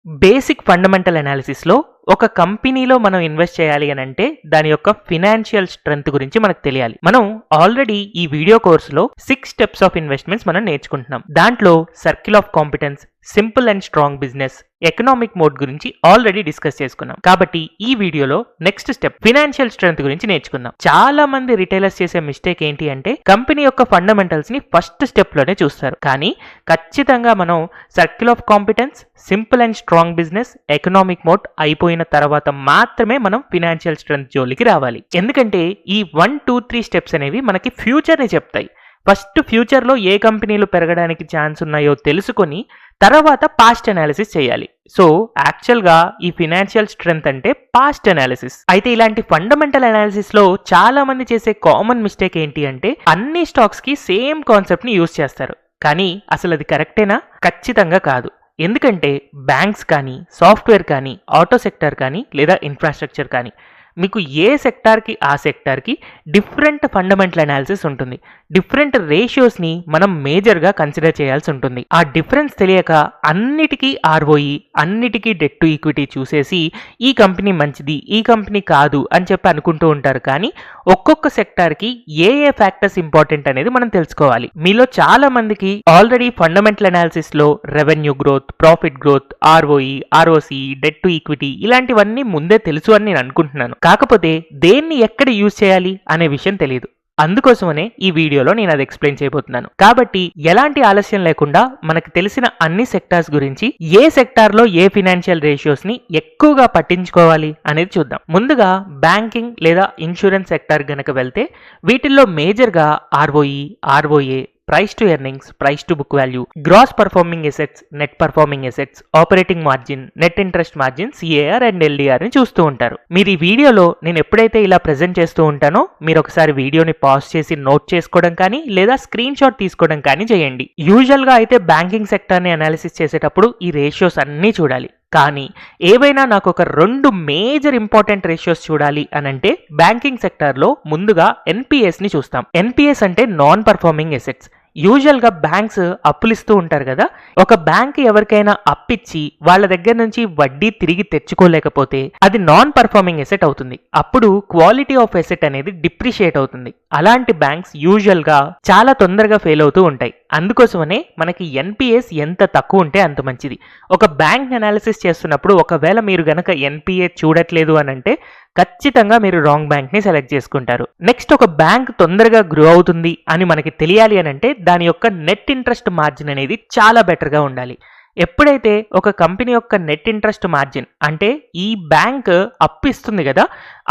Basic fundamental అనాలిసిస్లో ఒక కంపెనీలో మనం ఇన్వెస్ట్ చేయాలి అని అంటే దాని యొక్క ఫినాన్షియల్ స్ట్రెంగ్త్ గురించి మనకు తెలియాలి. మనం ఆల్రెడీ ఈ వీడియో కోర్సులో 6 స్టెప్స్ ఆఫ్ ఇన్వెస్ట్మెంట్స్ మనం నేర్చుకుంటున్నాం. దాంట్లో circle of competence, simple and strong business, economic mode గురించి ఆల్రెడీ డిస్కస్ చేసుకున్నాం. కాబట్టి ఈ వీడియోలో నెక్స్ట్ స్టెప్ ఫినాన్షియల్ స్ట్రెంగ్త్ గురించి నేర్చుకుందాం. చాలా మంది రిటైలర్స్ చేసే మిస్టేక్ ఏంటి అంటే కంపెనీ యొక్క ఫండమెంటల్స్ ని ఫస్ట్ స్టెప్ లోనే చూస్తారు. కానీ ఖచ్చితంగా మనం circle of competence, simple and strong business, economic mode అయిపోయిన తర్వాత మాత్రమే మనం ఫినాన్షియల్ స్ట్రెంగ్త్ జోలికి రావాలి. ఎందుకంటే ఈ 1, 2, 3 స్టెప్స్ అనేవి మనకి ఫ్యూచర్ ని చెప్తాయి. ఫస్ట్ ఫ్యూచర్లో ఏ కంపెనీలు పెరగడానికి ఛాన్స్ ఉన్నాయో తెలుసుకొని తర్వాత పాస్ట్ అనాలిసిస్ చేయాలి. సో యాక్చువల్గా ఈ ఫినాన్షియల్ స్ట్రెంగ్త్ అంటే పాస్ట్ అనాలిసిస్. అయితే ఇలాంటి ఫండమెంటల్ అనాలిసిస్ లో చాలా మంది చేసే కామన్ మిస్టేక్ ఏంటి అంటే అన్ని స్టాక్స్ కి సేమ్ కాన్సెప్ట్ ని యూజ్ చేస్తారు. కానీ అసలు అది కరెక్టేనా? ఖచ్చితంగా కాదు. ఎందుకంటే బ్యాంక్స్ కానీ, సాఫ్ట్వేర్ కానీ, ఆటో సెక్టార్ కానీ లేదా ఇన్ఫ్రాస్ట్రక్చర్ కానీ మీకు ఏ సెక్టార్కి ఆ సెక్టార్కి డిఫరెంట్ ఫండమెంటల్ అనాలిసిస్ ఉంటుంది. డిఫరెంట్ రేషియోస్ని మనం మేజర్గా కన్సిడర్ చేయాల్సి ఉంటుంది. ఆ డిఫరెన్స్ తెలియక అన్నిటికీ ఆర్ఓఈ, అన్నిటికీ డెట్ టు ఈక్విటీ చూసేసి ఈ కంపెనీ మంచిది, ఈ కంపెనీ కాదు అని చెప్పి అనుకుంటూ ఉంటారు. కానీ ఒక్కొక్క సెక్టార్కి ఏ ఫ్యాక్టర్స్ ఇంపార్టెంట్ అనేది మనం తెలుసుకోవాలి. మీలో చాలా మందికి ఆల్రెడీ ఫండమెంటల్ అనాలిసిస్లో revenue growth, profit growth, ROE, ROC, debt to equity ఇలాంటివన్నీ ముందే తెలుసు అని నేను అనుకుంటున్నాను. కాకపోతే దేన్ని ఎక్కడ యూజ్ చేయాలి అనే విషయం తెలియదు. అందుకోసమనే ఈ వీడియోలో నేను అది ఎక్స్ప్లెయిన్ చేయబోతున్నాను. కాబట్టి ఎలాంటి ఆలస్యం లేకుండా మనకు తెలిసిన అన్ని సెక్టార్స్ గురించి, ఏ సెక్టార్లో ఏ ఫినాన్షియల్ రేషియోస్ ని ఎక్కువగా పట్టించుకోవాలి అనేది చూద్దాం. ముందుగా బ్యాంకింగ్ లేదా ఇన్సూరెన్స్ సెక్టార్ గనక వెళ్తే వీటిల్లో మేజర్గా ROE, ROA, price to earnings, price to book value, gross performing assets, net performing assets, operating margin, net interest margin, CAR and LDR ని చూస్తూ ఉంటారు. మీరు ఈ వీడియోలో నేను ఎప్పుడైతే ఇలా ప్రెజెంట్ చేస్తూ ఉంటానో మీరు ఒకసారి వీడియోని పాజ్ చేసి నోట్ చేసుకోవడం కానీ లేదా స్క్రీన్ షాట్ తీసుకోవడం కానీ చేయండి. యూజువల్ గా అయితే బ్యాంకింగ్ సెక్టర్ ని అనాలిసిస్ చేసేటప్పుడు ఈ రేషియోస్ అన్నీ చూడాలి. కానీ ఏవైనా నాకు ఒక 2 మేజర్ ఇంపార్టెంట్ రేషియోస్ చూడాలి అని అంటే బ్యాంకింగ్ సెక్టార్లో ముందుగా ఎన్పిఎస్ ని చూస్తాం. ఎన్పిఎస్ అంటే నాన్ పర్ఫార్మింగ్ ఎసెట్స్. యూజువల్ గా బ్యాంక్స్ అప్పులు ఇస్తూ ఉంటారు కదా. ఒక బ్యాంక్ ఎవరికైనా అప్పిచ్చి వాళ్ళ దగ్గర నుంచి వడ్డీ తిరిగి తెచ్చుకోలేకపోతే అది నాన్ పర్ఫార్మింగ్ ఎసెట్ అవుతుంది. అప్పుడు క్వాలిటీ ఆఫ్ ఎసెట్ అనేది డిప్రిషియేట్ అవుతుంది. అలాంటి బ్యాంక్స్ యూజువల్ గా చాలా తొందరగా ఫెయిల్ అవుతూ ఉంటాయి. అందుకోసమనే మనకి ఎన్పిఎస్ ఎంత తక్కువ ఉంటే అంత మంచిది. ఒక బ్యాంక్ అనాలిసిస్ చేస్తున్నప్పుడు ఒకవేళ మీరు గనక ఎన్పిఏ చూడట్లేదు అని అంటే ఖచ్చితంగా మీరు రాంగ్ బ్యాంక్ ని సెలెక్ట్ చేసుకుంటారు. నెక్స్ట్, ఒక బ్యాంక్ తొందరగా గ్రో అవుతుంది అని మనకి తెలియాలి అని అంటే దాని యొక్క నెట్ ఇంట్రెస్ట్ మార్జిన్ అనేది చాలా బెటర్గా ఉండాలి. ఎప్పుడైతే ఒక కంపెనీ యొక్క నెట్ ఇంట్రెస్ట్ మార్జిన్ అంటే ఈ బ్యాంక్ అప్పు ఇస్తుంది కదా,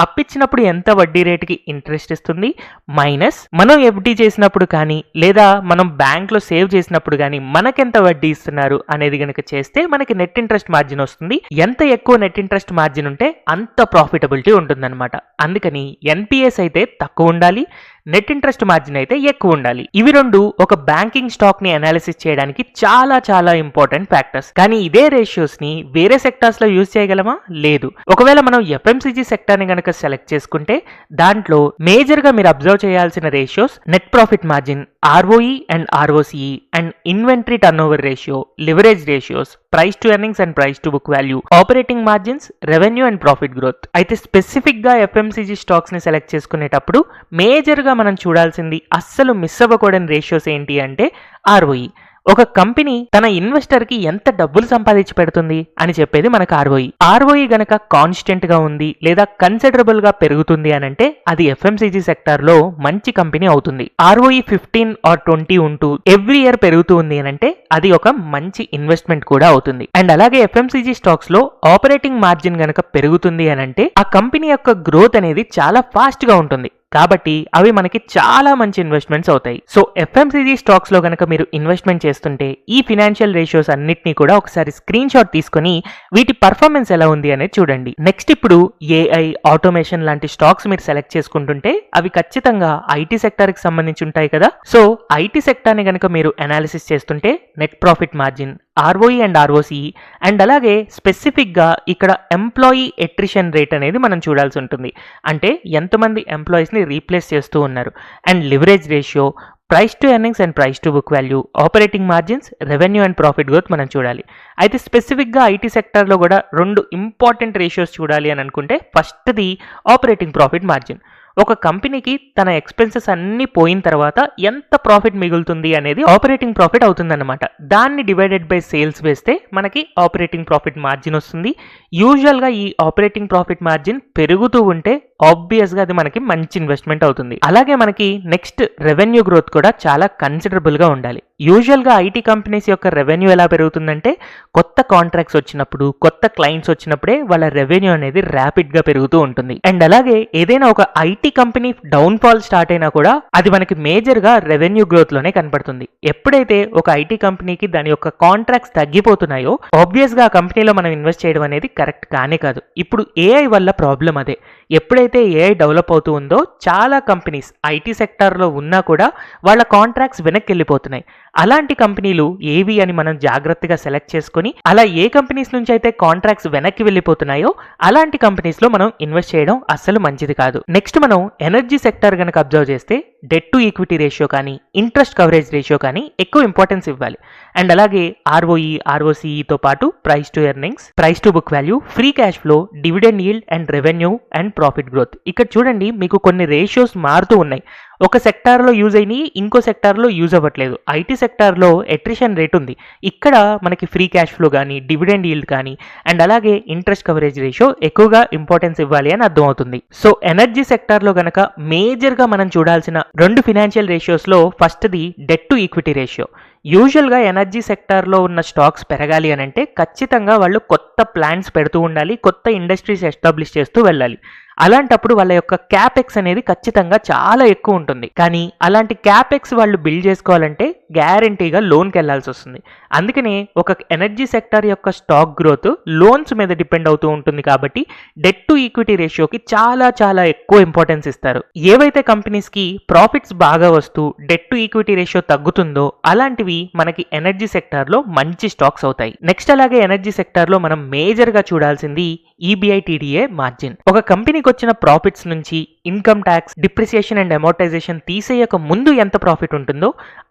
అప్పిచ్చినప్పుడు ఎంత వడ్డీ రేటుకి ఇంట్రెస్ట్ ఇస్తుంది మైనస్ మనం ఎఫ్డి చేసినప్పుడు కానీ లేదా మనం బ్యాంక్లో సేవ్ చేసినప్పుడు కానీ మనకెంత వడ్డీ ఇస్తున్నారు అనేది కనుక చేస్తే మనకి నెట్ ఇంట్రెస్ట్ మార్జిన్ వస్తుంది. ఎంత ఎక్కువ నెట్ ఇంట్రెస్ట్ మార్జిన్ ఉంటే అంత ప్రాఫిటబిలిటీ ఉంటుందన్నమాట. అందుకని ఎన్పిఎస్ అయితే తక్కువ ఉండాలి, నెట్ ఇంట్రెస్ట్ మార్జిన్ అయితే ఎక్కువ ఉండాలి. ఇవి 2 ఒక బ్యాంకింగ్ స్టాక్ ని అనాలిసిస్ చేయడానికి చాలా చాలా ఇంపార్టెంట్ ఫ్యాక్టర్స్. కానీ ఇదే రేషియోస్ ని వేరే సెక్టార్స్ లో యూజ్ చేయగలమా? లేదు. ఒకవేళ మనం ఎఫ్ఎంసీజీ సెక్టార్ ని గనక సెలెక్ట్ చేసుకుంటే దాంట్లో మేజర్ గా మీరు అబ్జర్వ్ చేయాల్సిన ratios net profit margin, ROE and ROCE and inventory turn over ratio, leverage ratios, price to earnings and price to book value, operating margins, revenue and profit growth. అయితే specific గా FMCG stocks ని select చేసుకునేటప్పుడు major గా మనం చూడాల్సింది, అస్సలు miss అవ్వకూడని ratios ఏంటి అంటే ఆర్ఓఈ. ఒక కంపెనీ తన ఇన్వెస్టర్ కి ఎంత డబ్బులు సంపాదించి పెడుతుంది అని చెప్పేది మనకు ఆర్ఓఈ. ఆర్ఓఈ గనక కాన్స్టెంట్ గా ఉంది లేదా కన్సిడరబుల్ గా పెరుగుతుంది అని అంటే అది ఎఫ్ఎంసీజీ సెక్టార్ లో మంచి కంపెనీ అవుతుంది. ఆర్ఓఈ 15 or 20 ఉంటూ ఎవ్రీ ఇయర్ పెరుగుతూ ఉంది అని అంటే అది ఒక మంచి ఇన్వెస్ట్మెంట్ కూడా అవుతుంది. అండ్ అలాగే ఎఫ్ఎంసీజీ స్టాక్స్ లో ఆపరేటింగ్ మార్జిన్ గనక పెరుగుతుంది అని అంటే ఆ కంపెనీ యొక్క గ్రోత్ అనేది చాలా ఫాస్ట్ గా ఉంటుంది. కాబట్టి అవి మనకి చాలా మంచి ఇన్వెస్ట్మెంట్స్ అవుతాయి. సో ఎఫ్ఎంసీజీ స్టాక్స్ లో కనుక మీరు ఇన్వెస్ట్మెంట్ చేస్తుంటే ఈ ఫినాన్షియల్ రేషియోస్ అన్నిటినీ కూడా ఒకసారి స్క్రీన్ షాట్ తీసుకొని వీటి పర్ఫార్మెన్స్ ఎలా ఉంది అనేది చూడండి. నెక్స్ట్, ఇప్పుడు ఏఐ, ఆటోమేషన్ లాంటి స్టాక్స్ మీరు సెలెక్ట్ చేసుకుంటుంటే అవి ఖచ్చితంగా ఐటీ సెక్టర్ కి సంబంధించి ఉంటాయి కదా. సో ఐటీ సెక్టర్ ని కనుక మీరు అనాలిసిస్ చేస్తుంటే net profit margin, ROE and ROCE and అలాగే స్పెసిఫిక్గా ఇక్కడ ఎంప్లాయీ ఎట్రిషన్ రేట్ అనేది మనం చూడాల్సి ఉంటుంది. అంటే ఎంతమంది ఎంప్లాయీస్ని రీప్లేస్ చేస్తూ ఉన్నారు. And leverage ratio, price to earnings and price to book value, operating margins, revenue and profit growth మనం చూడాలి. అయితే స్పెసిఫిక్గా ఐటీ సెక్టార్లో కూడా 2 ఇంపార్టెంట్ రేషియోస్ చూడాలి అని అనుకుంటే ఫస్ట్ది ఆపరేటింగ్ ప్రాఫిట్ మార్జిన్. ఒక కంపెనీకి తన ఎక్స్పెన్సెస్ అన్నీ పోయిన తర్వాత ఎంత ప్రాఫిట్ మిగులుతుంది అనేది ఆపరేటింగ్ ప్రాఫిట్ అవుతుందన్నమాట. దాన్ని డివైడెడ్ బై సేల్స్ వేస్తే మనకి ఆపరేటింగ్ ప్రాఫిట్ మార్జిన్ వస్తుంది. యూజువల్గా ఈ ఆపరేటింగ్ ప్రాఫిట్ మార్జిన్ పెరుగుతూ ఉంటే ఆబ్వియస్గా అది మనకి మంచి ఇన్వెస్ట్మెంట్ అవుతుంది. అలాగే మనకి నెక్స్ట్ రెవెన్యూ గ్రోత్ కూడా చాలా కన్సిడరబుల్గా ఉండాలి. యూజువల్గా ఐటీ కంపెనీస్ యొక్క రెవెన్యూ ఎలా పెరుగుతుందంటే కొత్త కాంట్రాక్ట్స్ వచ్చినప్పుడు, కొత్త క్లయింట్స్ వచ్చినప్పుడే వాళ్ళ రెవెన్యూ అనేది ర్యాపిడ్గా పెరుగుతూ ఉంటుంది. అండ్ అలాగే ఏదైనా ఒక ఐటీ కంపెనీ డౌన్ఫాల్ స్టార్ట్ అయినా కూడా అది మనకి మేజర్గా రెవెన్యూ గ్రోత్లోనే కనపడుతుంది. ఎప్పుడైతే ఒక ఐటీ కంపెనీకి దాని యొక్క కాంట్రాక్ట్స్ తగ్గిపోతున్నాయో ఆబ్వియస్గా ఆ కంపెనీలో మనం ఇన్వెస్ట్ చేయడం అనేది కరెక్ట్ కానే కాదు. ఇప్పుడు ఏఐ వల్ల ప్రాబ్లం అదే. ఎప్పుడైతే ఏఐ డెవలప్ అవుతూ ఉందో చాలా కంపెనీస్ ఐటీ సెక్టార్లో ఉన్నా కూడా వాళ్ళ కాంట్రాక్ట్స్ వెనక్కి వెళ్ళిపోతున్నాయి. అలాంటి కంపెనీలు ఏవి అని మనం జాగ్రత్తగా సెలెక్ట్ చేసుకుని అలా ఏ కంపెనీస్ నుంచి అయితే కాంట్రాక్ట్స్ వెనక్కి వెళ్ళిపోతున్నాయో అలాంటి కంపెనీస్లో మనం ఇన్వెస్ట్ చేయడం అస్సలు మంచిది కాదు. నెక్స్ట్ మనం ఎనర్జీ సెక్టార్ కనుక అబ్జర్వ్ చేస్తే డెట్ టు ఈక్విటీ రేషియో కానీ ఇంట్రెస్ట్ కవరేజ్ రేషియో కానీ ఎక్కువ ఇంపార్టెన్స్ ఇవ్వాలి. అండ్ అలాగే ఆర్ఓఈ, ఆర్ఓసిఈతో పాటు price to earnings, price to book value, free cash flow, dividend yield and revenue and profit growth. ఇక్కడ చూడండి మీకు కొన్ని రేషియోస్ మారుతూ ఉన్నాయి. ఒక సెక్టార్లో యూజ్ అయినాయి, ఇంకో సెక్టార్లో యూజ్ అవ్వట్లేదు. ఐటీ సెక్టార్లో అట్రిషన్ రేట్ ఉంది. ఇక్కడ మనకి ఫ్రీ క్యాష్ ఫ్లో కానీ, డివిడెండ్ ఈల్డ్ కానీ అండ్ అలాగే ఇంట్రెస్ట్ కవరేజ్ రేషియో ఎక్కువగా ఇంపార్టెన్స్ ఇవ్వాలి అని అర్థమవుతుంది. సో ఎనర్జీ సెక్టార్లో కనుక మేజర్గా మనం చూడాల్సిన 2 ఫినాన్షియల్ రేషియోస్లో ఫస్ట్ది డెట్ టు ఈక్విటీ రేషియో. యూజువల్గా ఎనర్జీ సెక్టార్లో ఉన్న స్టాక్స్ పెరగాలి అని అంటే ఖచ్చితంగా వాళ్ళు కొత్త ప్లాన్స్ పెడుతూ ఉండాలి, కొత్త ఇండస్ట్రీస్ ఎస్టాబ్లిష్ చేస్తూ వెళ్ళాలి. అలాంటప్పుడు వాళ్ళ యొక్క క్యాపెక్స్ అనేది ఖచ్చితంగా చాలా ఎక్కువ ఉంటుంది. కానీ అలాంటి క్యాపెక్స్ వాళ్ళు బిల్డ్ చేసుకోవాలంటే గ్యారంటీగా లోన్కి వెళ్లాల్సి వస్తుంది. అందుకనే ఒక ఎనర్జీ సెక్టార్ యొక్క స్టాక్ గ్రోత్ లోన్స్ మీద డిపెండ్ అవుతూ ఉంటుంది. కాబట్టి డెట్ టు ఈక్విటీ రేషియోకి చాలా చాలా ఎక్కువ ఇంపార్టెన్స్ ఇస్తారు. ఏవైతే కంపెనీస్కి ప్రాఫిట్స్ బాగా వస్తూ డెట్ టు ఈక్విటీ రేషియో తగ్గుతుందో అలాంటివి మనకి ఎనర్జీ సెక్టార్లో మంచి స్టాక్స్ అవుతాయి. నెక్స్ట్ అలాగే ఎనర్జీ సెక్టార్లో మనం మేజర్గా చూడాల్సింది ఈబిఐటిడిఏ మార్జిన్. ఒక కంపెనీకి వచ్చిన ప్రాఫిట్స్ నుంచి income tax, depreciation and amortisation తీసేయక ముందు ఎంత ప్రాఫిట్ ఉంటుందో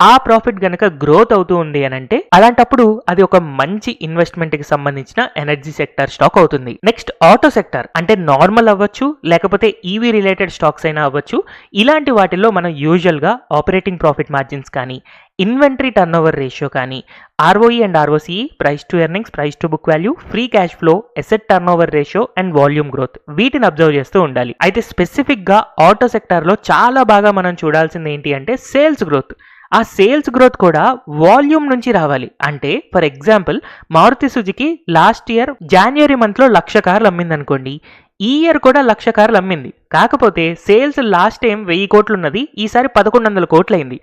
ఆ ప్రాఫిట్ గనక గ్రోత్ అవుతూ ఉంది అని అంటే అలాంటప్పుడు అది ఒక మంచి ఇన్వెస్ట్మెంట్ కి సంబంధించిన ఎనర్జీ సెక్టర్ స్టాక్ అవుతుంది. నెక్స్ట్ ఆటో సెక్టర్ అంటే నార్మల్ అవ్వచ్చు, లేకపోతే ఈవీ రిలేటెడ్ స్టాక్స్ అయినా అవ్వచ్చు. ఇలాంటి వాటిల్లో మనం యూజువల్ గా ఆపరేటింగ్ ప్రాఫిట్ మార్జిన్స్ కానీ, ఇన్వెంటరీ టర్న్ ఓవర్ రేషియో కానీ, ROE and ROCE, price to earnings, price to book value, free cash flow, asset turn over ratio and volume growth వీటిని observe చేస్తూ ఉండాలి. అయితే స్పెసిఫిక్ గా ఆటో సెక్టార్ లో చాలా బాగా మనం చూడాల్సింది ఏంటి అంటే సేల్స్ గ్రోత్. ఆ సేల్స్ గ్రోత్ కూడా వాల్యూమ్ నుంచి రావాలి. అంటే for example Maruti Suzuki last year January month లో 1,00,000 కార్లు అమ్మింది అనుకోండి. ఈ ఇయర్ కూడా 1,00,000 కార్లు అమ్మింది. కాకపోతే సేల్స్ లాస్ట్ టైం 1000 కోట్లు ఉన్నది, ఈసారి 1,100 కోట్లు అయింది.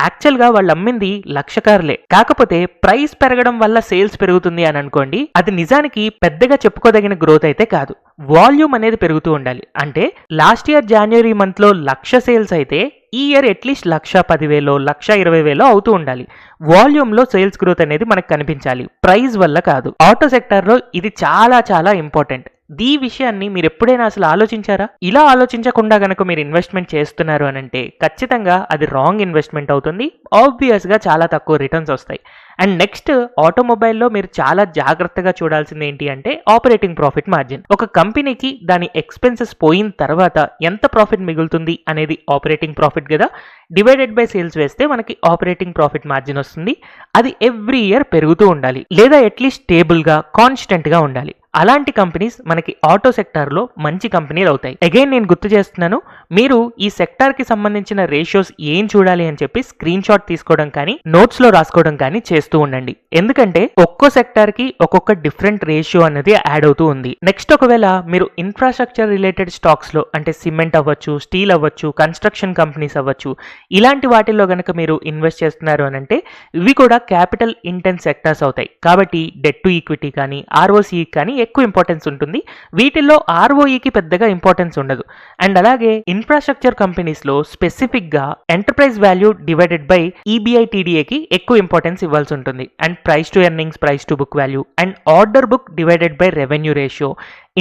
యాక్చువల్గా వాళ్ళు అమ్మింది 1,00,000 కార్లే. కాకపోతే ప్రైస్ పెరగడం వల్ల సేల్స్ పెరుగుతుంది అని అనుకోండి, అది నిజానికి పెద్దగా చెప్పుకోదగిన గ్రోత్ అయితే కాదు. వాల్యూమ్ అనేది పెరుగుతూ ఉండాలి. అంటే లాస్ట్ ఇయర్ జనవరి మంత్ లో 1,00,000 సేల్స్ అయితే ఈ ఇయర్ అట్లీస్ట్ 1,10,000, 1,20,000 అవుతూ ఉండాలి. వాల్యూమ్ లో సేల్స్ గ్రోత్ అనేది మనకు కనిపించాలి, ప్రైస్ వల్ల కాదు. ఆటో సెక్టర్ లో ఇది చాలా చాలా ఇంపార్టెంట్. ఈ విషయాన్ని మీరు ఎప్పుడైనా అసలు ఆలోచించారా? ఇలా ఆలోచించకుండా గనక మీరు ఇన్వెస్ట్మెంట్ చేస్తున్నారు అని అంటే ఖచ్చితంగా అది రాంగ్ ఇన్వెస్ట్మెంట్ అవుతుంది. ఆబ్వియస్ గా చాలా తక్కువ రిటర్న్స్ వస్తాయి. అండ్ నెక్స్ట్ ఆటోమొబైల్లో మీరు చాలా జాగ్రత్తగా చూడాల్సింది ఏంటి అంటే ఆపరేటింగ్ ప్రాఫిట్ మార్జిన్. ఒక కంపెనీకి దాని ఎక్స్పెన్సెస్ పోయిన తర్వాత ఎంత ప్రాఫిట్ మిగులుతుంది అనేది ఆపరేటింగ్ ప్రాఫిట్ కదా, డివైడెడ్ బై సేల్స్ వేస్తే మనకి ఆపరేటింగ్ ప్రాఫిట్ మార్జిన్ వస్తుంది. అది ఎవ్రీ ఇయర్ పెరుగుతూ ఉండాలి, లేదా అట్లీస్ట్ స్టేబుల్ గా కాన్స్టెంట్ గా ఉండాలి. అలాంటి కంపెనీస్ మనకి ఆటో సెక్టార్లో మంచి కంపెనీలు అవుతాయి. అగైన్ నేను గుర్తు చేస్తున్నాను, మీరు ఈ సెక్టార్కి సంబంధించిన రేషియోస్ ఏం చూడాలి అని చెప్పి స్క్రీన్ షాట్ తీసుకోవడం కానీ నోట్స్లో రాసుకోవడం కానీ చేస్తూ ఉండండి. ఎందుకంటే ఒక్కో సెక్టార్కి ఒక్కొక్క డిఫరెంట్ రేషియో అనేది యాడ్ అవుతూ ఉంది. నెక్స్ట్ ఒకవేళ మీరు ఇన్ఫ్రాస్ట్రక్చర్ రిలేటెడ్ స్టాక్స్లో అంటే సిమెంట్ అవ్వచ్చు, స్టీల్ అవ్వచ్చు, కన్స్ట్రక్షన్ కంపెనీస్ అవ్వచ్చు, ఇలాంటి వాటిల్లో కనుక మీరు ఇన్వెస్ట్ చేస్తున్నారు అని అంటే ఇవి కూడా క్యాపిటల్ ఇంటెన్స్ సెక్టార్స్ అవుతాయి. కాబట్టి డెట్ టు ఈక్విటీ కానీ ఆర్ఓసిఈ కానీ ఎక్కువ ఇంపార్టెన్స్ ఉంటుంది. వీటిల్లో ఆర్ఓఈకి పెద్దగా ఇంపార్టెన్స్ ఉండదు. అండ్ అలాగే ఇన్ఫ్రాస్ట్రక్చర్ కంపెనీస్ లో స్పెసిఫిక్ గా ఎంటర్ప్రైజ్ వాల్యూ డివైడెడ్ బై ఈబిఐటిడిఏకి ఎక్కువ ఇంపార్టెన్స్ ఇవ్వాల్సి చేసుకోవాల్సి ఉంటుంది. And price to earnings, price to book value, and order book divided by revenue ratio,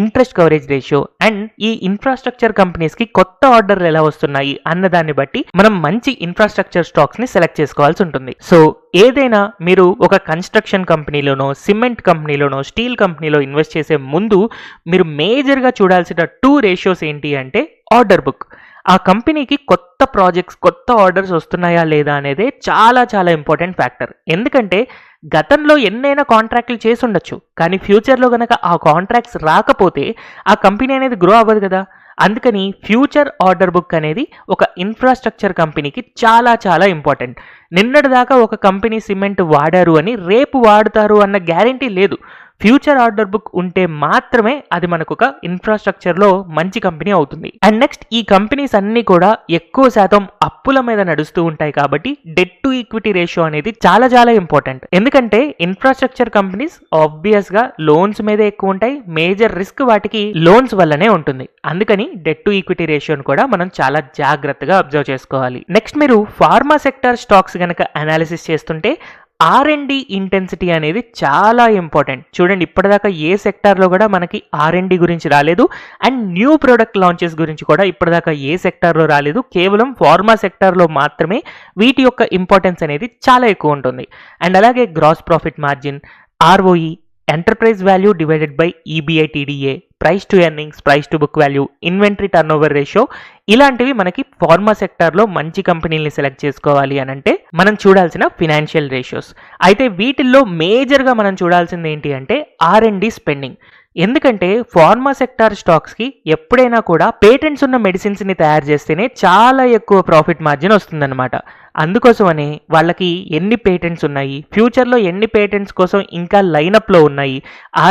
interest coverage ratio, and ఈ ఇన్ఫ్రాస్ట్రక్చర్ కంపెనీస్కి కొత్త ఆర్డర్లు ఎలా వస్తున్నాయి అన్న దాన్ని బట్టి మనం మంచి ఇన్ఫ్రాస్ట్రక్చర్ స్టాక్స్ని సెలెక్ట్ చేసుకోవాల్సి ఉంటుంది. సో ఏదైనా మీరు ఒక కన్స్ట్రక్షన్ కంపెనీలోనో, సిమెంట్ కంపెనీలోనో, స్టీల్ కంపెనీలో ఇన్వెస్ట్ చేసే ముందు మీరు మేజర్గా చూడాల్సిన 2 రేషియోస్ ఏంటి అంటే ఆర్డర్ బుక్. ఆ కంపెనీకి కొత్త ప్రాజెక్ట్స్, కొత్త ఆర్డర్స్ వస్తున్నాయా లేదా అనేదే చాలా చాలా ఇంపార్టెంట్ ఫ్యాక్టర్. ఎందుకంటే గతంలో ఎన్నైనా కాంట్రాక్ట్లు చేసి ఉండొచ్చు, కానీ ఫ్యూచర్లో కనుక ఆ కాంట్రాక్ట్స్ రాకపోతే ఆ కంపెనీ అనేది గ్రో అవ్వదు కదా. అందుకని ఫ్యూచర్ ఆర్డర్ బుక్ అనేది ఒక ఇన్ఫ్రాస్ట్రక్చర్ కంపెనీకి చాలా చాలా ఇంపార్టెంట్. నిన్నటిదాకా ఒక కంపెనీ సిమెంట్ వాడారు అని రేపు వాడుతారు అన్న గ్యారంటీ లేదు. ఫ్యూచర్ ఆర్డర్ బుక్ ఉంటే మాత్రమే అది మనకు ఒక ఇన్ఫ్రాస్ట్రక్చర్లో మంచి కంపెనీ అవుతుంది. అండ్ నెక్స్ట్, ఈ కంపెనీస్ అన్నీ కూడా ఎక్కువ శాతం అప్పుల మీద నడుస్తూ ఉంటాయి కాబట్టి డెట్ టు ఈక్విటీ రేషియో అనేది చాలా చాలా ఇంపార్టెంట్. ఎందుకంటే ఇన్ఫ్రాస్ట్రక్చర్ కంపెనీస్ ఆబ్వియస్గా లోన్స్ మీదే ఎక్కువ ఉంటాయి. మేజర్ రిస్క్ వాటికి లోన్స్ వల్లనే ఉంటుంది. అందుకని డెట్ టు ఈక్విటీ రేషియోని కూడా మనం చాలా జాగ్రత్తగా అబ్జర్వ్ చేసుకోవాలి. నెక్స్ట్, మీరు ఫార్మా సెక్టర్ స్టాక్స్ కనుక అనాలిసిస్ చేస్తుంటే R&D ఇంటెన్సిటీ అనేది చాలా ఇంపార్టెంట్. చూడండి, ఇప్పటిదాకా ఏ సెక్టార్లో కూడా మనకి R&D గురించి రాలేదు, అండ్ న్యూ ప్రోడక్ట్ లాంచెస్ గురించి కూడా ఇప్పటిదాకా ఏ సెక్టార్లో రాలేదు. కేవలం ఫార్మా సెక్టార్లో మాత్రమే వీటి యొక్క ఇంపార్టెన్స్ అనేది చాలా ఎక్కువ ఉంటుంది. అండ్ అలాగే gross profit margin, ROE, enterprise value divided by EBITDA, price to earnings, price to book value, inventory turnover ratio, ఇలాంటివి మనకి ఫార్మా సెక్టార్లో మంచి కంపెనీలని సెలెక్ట్ చేసుకోవాలి అని అంటే మనం చూడాల్సిన ఫినాన్షియల్ రేషియోస్. అయితే వీటిల్లో మేజర్గా మనం చూడాల్సింది ఏంటి అంటే R&D స్పెండింగ్. ఎందుకంటే ఫార్మా సెక్టార్ స్టాక్స్కి ఎప్పుడైనా కూడా పేటెంట్స్ ఉన్న మెడిసిన్స్ని తయారు చేస్తేనే చాలా ఎక్కువ ప్రాఫిట్ మార్జిన్ వస్తుందన్నమాట. అందుకోసమని వాళ్ళకి ఎన్ని పేటెంట్స్ ఉన్నాయి, ఫ్యూచర్లో ఎన్ని పేటెంట్స్ కోసం ఇంకా లైనప్లో ఉన్నాయి,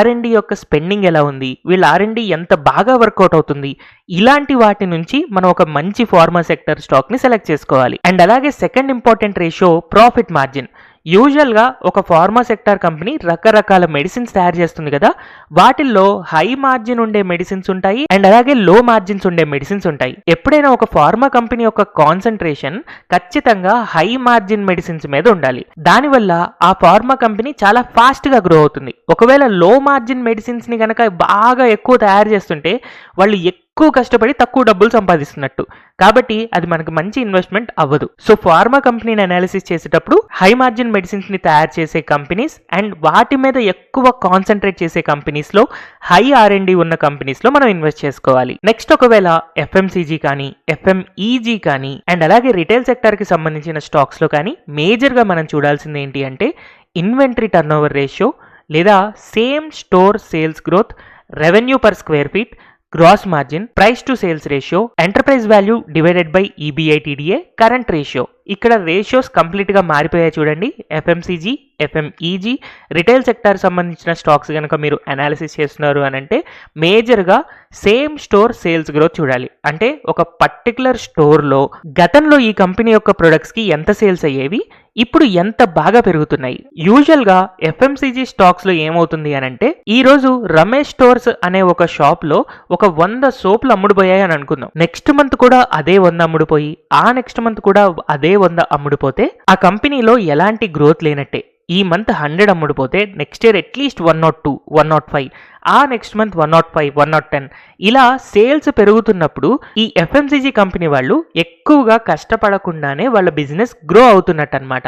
R&D యొక్క స్పెండింగ్ ఎలా ఉంది, వీళ్ళ R&D ఎంత బాగా వర్కౌట్ అవుతుంది, ఇలాంటి వాటి నుంచి మనం ఒక మంచి ఫార్మా సెక్టర్ స్టాక్ని సెలెక్ట్ చేసుకోవాలి. అండ్ అలాగే second important ratio profit margin. యూజువల్గా ఒక ఫార్మా సెక్టార్ కంపెనీ రకరకాల మెడిసిన్స్ తయారు చేస్తుంది కదా, వాటిల్లో హై మార్జిన్ ఉండే మెడిసిన్స్ ఉంటాయి, అండ్ అలాగే లో మార్జిన్స్ ఉండే మెడిసిన్స్ ఉంటాయి. ఎప్పుడైనా ఒక ఫార్మా కంపెనీ యొక్క కాన్సన్ట్రేషన్ ఖచ్చితంగా హై మార్జిన్ మెడిసిన్స్ మీద ఉండాలి. దానివల్ల ఆ ఫార్మా కంపెనీ చాలా ఫాస్ట్గా గ్రో అవుతుంది. ఒకవేళ లో మార్జిన్ మెడిసిన్స్ని కనుక బాగా ఎక్కువ తయారు చేస్తుంటే వాళ్ళు ఎక్కువ కష్టపడి తక్కువ డబ్బులు సంపాదిస్తున్నట్టు, కాబట్టి అది మనకు మంచి ఇన్వెస్ట్మెంట్ అవ్వదు. సో ఫార్మా కంపెనీని అనాలిసిస్ చేసేటప్పుడు హై మార్జిన్ మెడిసిన్స్ ని తయారు చేసే కంపెనీస్ అండ్ వాటి మీద ఎక్కువ కాన్సన్ట్రేట్ చేసే కంపెనీస్ లో, హై R&D ఉన్న కంపెనీస్ లో మనం ఇన్వెస్ట్ చేసుకోవాలి. నెక్స్ట్, ఒకవేళ FMCG కానీ, FMEG కానీ, అండ్ అలాగే రిటైల్ సెక్టర్ కి సంబంధించిన స్టాక్స్ లో కానీ మేజర్ గా మనం చూడాల్సింది ఏంటి అంటే ఇన్వెంటరీ టర్నోవర్ రేషియో, లేదా same store sales growth, revenue per square feet, gross margin, price to sales ratio, enterprise value divided by EBITDA, current ratio. ఇక్కడ రేషియోస్ కంప్లీట్గా మారిపోయాయి చూడండి. FMCG, FMEG, రిటైల్ సెక్టార్ సంబంధించిన స్టాక్స్ కనుక మీరు అనాలిసిస్ చేస్తున్నారు అని అంటే మేజర్గా సేమ్ స్టోర్ సేల్స్ గ్రోత్ చూడాలి. అంటే ఒక పర్టికులర్ స్టోర్లో గతంలో ఈ కంపెనీ యొక్క ప్రొడక్ట్స్కి ఎంత సేల్స్ అయ్యేవి, ఇప్పుడు ఎంత బాగా పెరుగుతున్నాయి. యూజువల్గా FMCG స్టాక్స్లో ఏమవుతుంది అని అంటే ఈరోజు రమేష్ స్టోర్స్ అనే ఒక షాప్లో ఒక 100 సోపులు అమ్ముడుపోయాయి అని అనుకుందాం. నెక్స్ట్ మంత్ కూడా అదే 100 అమ్ముడుపోయి, ఆ నెక్స్ట్ మంత్ కూడా అదే 100 అమ్ముడుపోతే ఆ కంపెనీలో ఎలాంటి గ్రోత్ లేనట్టే. ఈ మంత్ 100 అమ్ముడుపోతే నెక్స్ట్ ఇయర్ అట్లీస్ట్ 102, 105, ఆ నెక్స్ట్ మంత్ 105, 110, ఇలా సేల్స్ పెరుగుతున్నప్పుడు ఈ FMCG కంపెనీ వాళ్ళు ఎక్కువగా కష్టపడకుండానే వాళ్ళ బిజినెస్ గ్రో అవుతున్నట్టు అనమాట.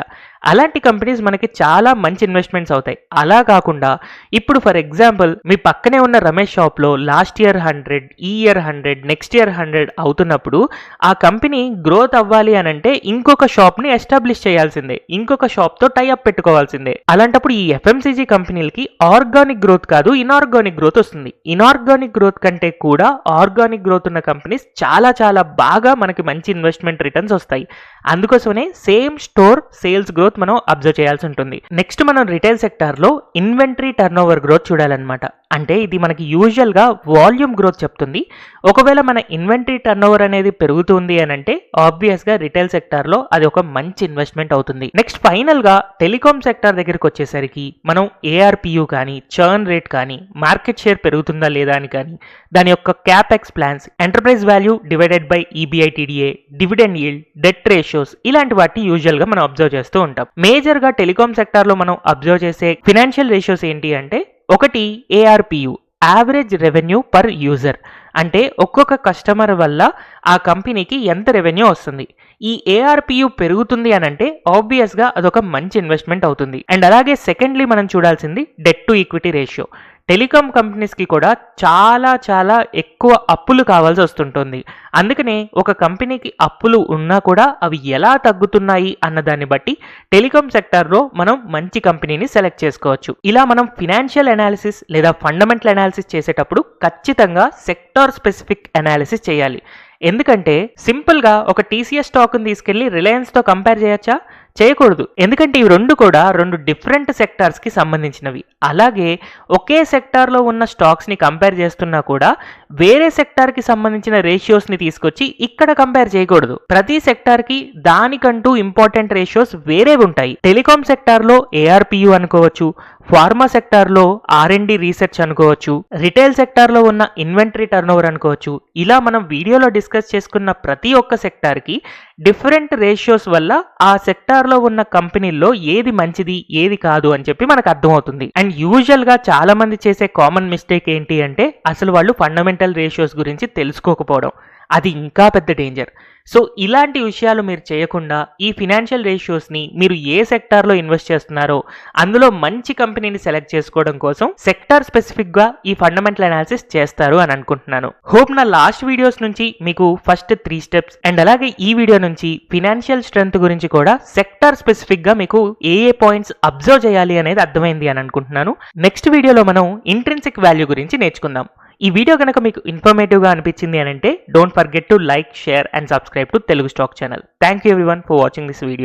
అలాంటి కంపెనీస్ మనకి చాలా మంచి ఇన్వెస్ట్మెంట్స్ అవుతాయి. అలా కాకుండా ఇప్పుడు ఫర్ ఎగ్జాంపుల్ మీ పక్కనే ఉన్న రమేష్ షాప్లో లాస్ట్ ఇయర్ 100, ఈ ఇయర్ 100, నెక్స్ట్ ఇయర్ 100 అవుతున్నప్పుడు ఆ కంపెనీ గ్రోత్ అవ్వాలి అని అంటే ఇంకొక షాప్ని ఎస్టాబ్లిష్ చేయాల్సిందే, ఇంకొక షాప్తో టైఅప్ పెట్టుకోవాల్సిందే. అలాంటప్పుడు ఈ FMCG కంపెనీలకి ఆర్గానిక్ గ్రోత్ కాదు, ఇనార్గానిక్ గ్రోత్ వస్తుంది. ఇనార్గానిక్ గ్రోత్ కంటే కూడా ఆర్గానిక్ గ్రోత్ ఉన్న కంపెనీస్ చాలా చాలా బాగా మనకి మంచి ఇన్వెస్ట్మెంట్ రిటర్న్స్ వస్తాయి. అందుకోసమే సేమ్ స్టోర్ సేల్స్ గ్రోత్ మనం అబ్జర్వ్ చేయాల్సి ఉంటుంది. నెక్స్ట్, మనం రిటైల్ సెక్టార్లో ఇన్వెంటరీ టర్నోవర్ గ్రోత్ చూడాలన్నమాట. అంటే ఇది మనకి యూజువల్గా వాల్యూమ్ గ్రోత్ చెప్తుంది. ఒకవేళ మన ఇన్వెంటరీ టర్నోవర్ అనేది పెరుగుతుంది అని అంటే ఆబ్వియస్గా రిటైల్ సెక్టార్లో అది ఒక మంచి ఇన్వెస్ట్మెంట్ అవుతుంది. నెక్స్ట్, ఫైనల్గా టెలికాం సెక్టార్ దగ్గరికి వచ్చేసరికి మనం ARPU కానీ, చర్న్ రేట్ కానీ, మార్కెట్ షేర్ పెరుగుతుందా లేదా అని కానీ, దాని యొక్క capex plans, enterprise value divided by EBITDA, dividend yield, debt ratio, ratios ఇలాంటి వాటిని యూజువల్ గా మనం అబ్జర్వ్ చేస్తూ ఉంటాం. మేజర్ గా టెలికాం సెక్టార్ లో మనం అబ్జర్వ్ చేసే ఫినాన్షియల్ రేషియోస్ ఏంటి అంటే ఒకటి ARPU, average revenue per user. అంటే ఒక్కొక్క కస్టమర్ వల్ల ఆ కంపెనీకి ఎంత రెవెన్యూ వస్తుంది. ఈ ARPU పెరుగుతుంది అని అంటే ఆబ్వియస్గా అదొక మంచి ఇన్వెస్ట్మెంట్ అవుతుంది. అండ్ అలాగే సెకండ్లీ మనం చూడాల్సింది debt to equity ratio. Telecom కంపెనీస్కి కూడా చాలా ఎక్కువ అప్పులు కావాల్సి వస్తుంటుంది. అందుకనే ఒక కంపెనీకి అప్పులు ఉన్నా కూడా అవి ఎలా తగ్గుతున్నాయి అన్న దాన్ని బట్టి టెలికాం సెక్టార్లో మనం మంచి కంపెనీని సెలెక్ట్ చేసుకోవచ్చు. ఇలా మనం ఫినాన్షియల్ అనాలిసిస్ లేదా ఫండమెంటల్ అనాలిసిస్ చేసేటప్పుడు ఖచ్చితంగా సెక్టార్ స్పెసిఫిక్ అనాలిసిస్ చేయాలి. ఎందుకంటే సింపుల్గా ఒక TCS స్టాక్ని తీసుకెళ్లి రిలయన్స్తో కంపేర్ చేయొచ్చా? చేయకూడదు. ఎందుకంటే ఇవి రెండు కూడా రెండు డిఫరెంట్ సెక్టార్స్కి సంబంధించినవి. అలాగే ఒకే సెక్టార్లో ఉన్న స్టాక్స్ని కంపేర్ చేస్తున్నా కూడా వేరే సెక్టార్కి సంబంధించిన రేషియోస్ని తీసుకొచ్చి ఇక్కడ కంపేర్ చేయకూడదు. ప్రతి సెక్టార్కి దానికంటూ ఇంపార్టెంట్ రేషియోస్ వేరే ఉంటాయి. టెలికాం సెక్టార్లో ARPU అనుకోవచ్చు, ఫార్మా సెక్టార్లో R&D రీసెర్చ్ అనుకోవచ్చు, రిటైల్ సెక్టార్లో ఉన్న ఇన్వెంటరీ టర్నోవర్ అనుకోవచ్చు. ఇలా మనం వీడియోలో డిస్కస్ చేసుకున్న ప్రతి ఒక్క సెక్టార్కి డిఫరెంట్ రేషియోస్ వల్ల ఆ సెక్టార్లో ఉన్న కంపెనీల్లో ఏది మంచిది ఏది కాదు అని చెప్పి మనకు అర్థమవుతుంది. అండ్ యూజువల్గా చాలా మంది చేసే కామన్ మిస్టేక్ ఏంటి అంటే అసలు వాళ్ళు ఫండమెంటల్ రేషియోస్ గురించి తెలుసుకోకపోవడం. అది ఇంకా పెద్ద డేంజర్. సో ఇలాంటి విషయాలు మీరు చేయకుండా ఈ ఫినాన్షియల్ రేషియోస్ని మీరు ఏ సెక్టార్లో ఇన్వెస్ట్ చేస్తున్నారో అందులో మంచి కంపెనీని సెలెక్ట్ చేసుకోవడం కోసం సెక్టార్ స్పెసిఫిక్గా ఈ ఫండమెంటల్ అనాలిసిస్ చేస్తారు అని అనుకుంటున్నాను. హోప్ నా లాస్ట్ వీడియోస్ నుంచి మీకు ఫస్ట్ 3 స్టెప్స్ అండ్ అలాగే ఈ వీడియో నుంచి ఫినాన్షియల్ స్ట్రెంత్ గురించి కూడా సెక్టార్ స్పెసిఫిక్గా మీకు ఏ పాయింట్స్ అబ్జర్వ్ చేయాలి అనేది అర్థమైంది అని అనుకుంటున్నాను. నెక్స్ట్ వీడియోలో మనం ఇంట్రిన్సిక్ వాల్యూ గురించి నేర్చుకుందాం. ఈ వీడియో కనుక మీకు ఇన్ఫర్మేటివ్గా అనిపించింది అని అంటే don't forget to like, share and subscribe to Telugu stock channel. Thank you everyone for watching this video.